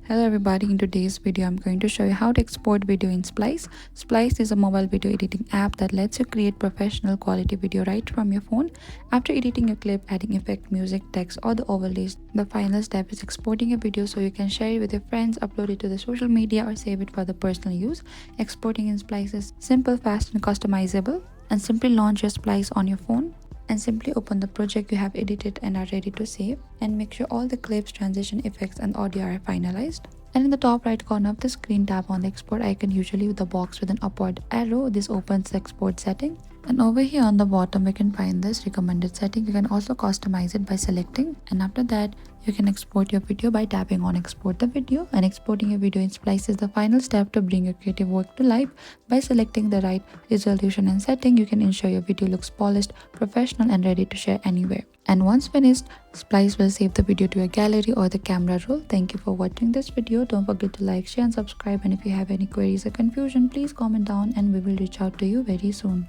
Hello everybody, in today's video I'm going to show you how to export video in Splice. Splice is a mobile video editing app that lets you create professional quality video right from your phone. After editing a clip, adding effect, music, text or the overlays, the final step is exporting a video so you can share it with your friends, upload it to the social media or save it for the personal use. Exporting in Splice is simple, fast and customizable. And simply launch your Splice on your phone and simply open the project you have edited and are ready to save, and make sure all the clips, transition effects and audio are finalized. And in the top right corner of the screen, tap on the export icon, usually with the box with an upward arrow. This opens the export setting, and over here on the bottom we can find this recommended setting. You can also customize it by selecting, and after that you can export your video by tapping on export the video. And exporting a video in Splice is the final step to bring your creative work to life. By selecting the right resolution and setting, you can ensure your video looks polished, professional and ready to share anywhere. And once finished, Splice will save the video to your gallery or the camera roll. Thank you for watching this video. Don't forget to like, share and subscribe, and if you have any queries or confusion, please comment down and we will reach out to you very soon.